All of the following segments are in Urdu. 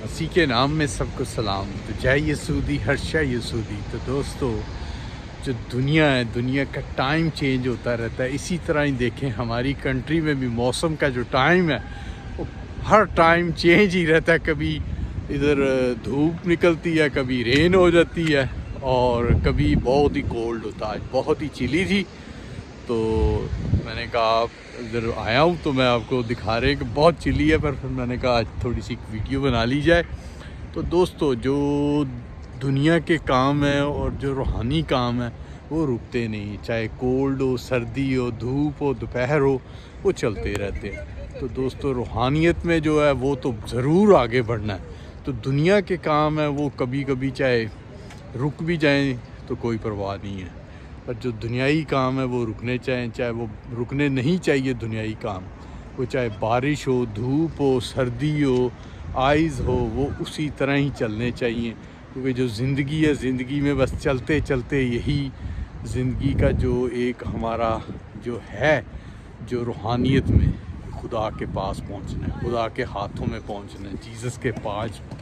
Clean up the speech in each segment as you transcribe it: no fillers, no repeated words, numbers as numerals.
مسیح کے نام میں سب کو سلام۔ تو جے یسودی ہر شے یسودی۔ تو دوستو، جو دنیا ہے، دنیا کا ٹائم چینج ہوتا رہتا ہے، اسی طرح ہی دیکھیں ہماری کنٹری میں بھی موسم کا جو ٹائم ہے وہ ہر ٹائم چینج ہی رہتا ہے۔ کبھی ادھر دھوپ نکلتی ہے، کبھی رین ہو جاتی ہے، اور کبھی بہت ہی کولڈ ہوتا ہے۔ آج بہت ہی چلی تھی، تو میں نے کہا آپ ادھر آیا ہوں تو میں آپ کو دکھا رہے کہ بہت چلی ہے، پر پھر میں نے کہا آج تھوڑی سی ویڈیو بنا لی جائے۔ تو دوستو، جو دنیا کے کام ہیں اور جو روحانی کام ہیں وہ رکتے نہیں، چاہے کولڈ ہو، سردی ہو، دھوپ ہو، دوپہر ہو، وہ چلتے رہتے ہیں۔ تو دوستو، روحانیت میں جو ہے وہ تو ضرور آگے بڑھنا ہے۔ تو دنیا کے کام ہیں وہ کبھی کبھی چاہے رک بھی جائیں تو کوئی پرواہ نہیں ہے، پر جو دنیائی کام ہے وہ رکنے چاہے وہ رکنے نہیں چاہیے۔ دنیائی کام وہ چاہے بارش ہو، دھوپ ہو، سردی ہو، آئز ہو، وہ اسی طرح ہی چلنے چاہیے، کیونکہ جو زندگی ہے، زندگی میں بس چلتے چلتے یہی زندگی کا جو ایک ہمارا جو ہے، جو روحانیت میں خدا کے پاس پہنچنا ہے، خدا کے ہاتھوں میں پہنچنا ہے، جیسس کے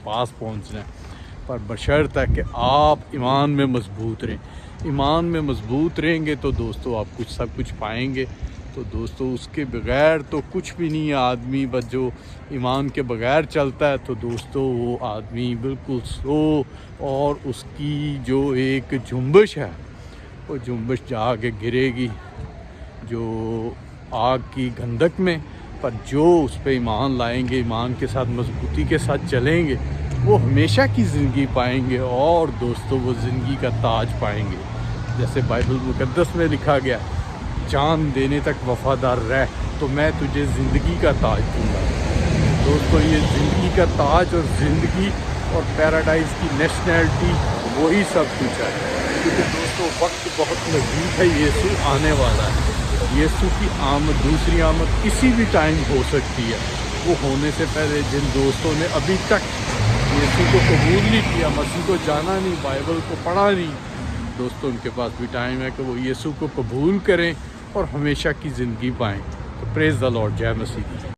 پاس پہنچنا ہے، پر بشرط ہے کہ آپ ایمان میں مضبوط رہیں۔ ایمان میں مضبوط رہیں گے تو دوستو آپ سب کچھ پائیں گے۔ تو دوستو، اس کے بغیر تو کچھ بھی نہیں ہے آدمی، بس جو ایمان کے بغیر چلتا ہے تو دوستو وہ آدمی بالکل سلو، اور اس کی جو ایک جنبش ہے وہ جنبش جا کے گرے گی جو آگ کی گندک میں۔ پر جو اس پہ ایمان لائیں گے، ایمان کے ساتھ مضبوطی کے ساتھ چلیں گے، وہ ہمیشہ کی زندگی پائیں گے، اور دوستو وہ زندگی کا تاج پائیں گے۔ جیسے بائبل مقدس میں لکھا گیا، جان دینے تک وفادار رہ تو میں تجھے زندگی کا تاج دوں گا۔ دوستو، یہ زندگی کا تاج اور زندگی اور پیراڈائز کی نیشنلٹی وہی سب کچھ ہے، کیونکہ دوستو وقت بہت نزدیک ہے، یسوع آنے والا ہے۔ یسوع کی آمد، دوسری آمد کسی بھی ٹائم ہو سکتی ہے۔ وہ ہونے سے پہلے جن دوستوں نے ابھی تک یسوع کو قبول نہیں کیا، مسیح کو جانا نہیں، بائبل کو پڑھا نہیں، دوستوں ان کے پاس بھی ٹائم ہے کہ وہ یسوع کو قبول کریں اور ہمیشہ کی زندگی پائیں۔ تو پریز دی لارڈ، جے مسیح۔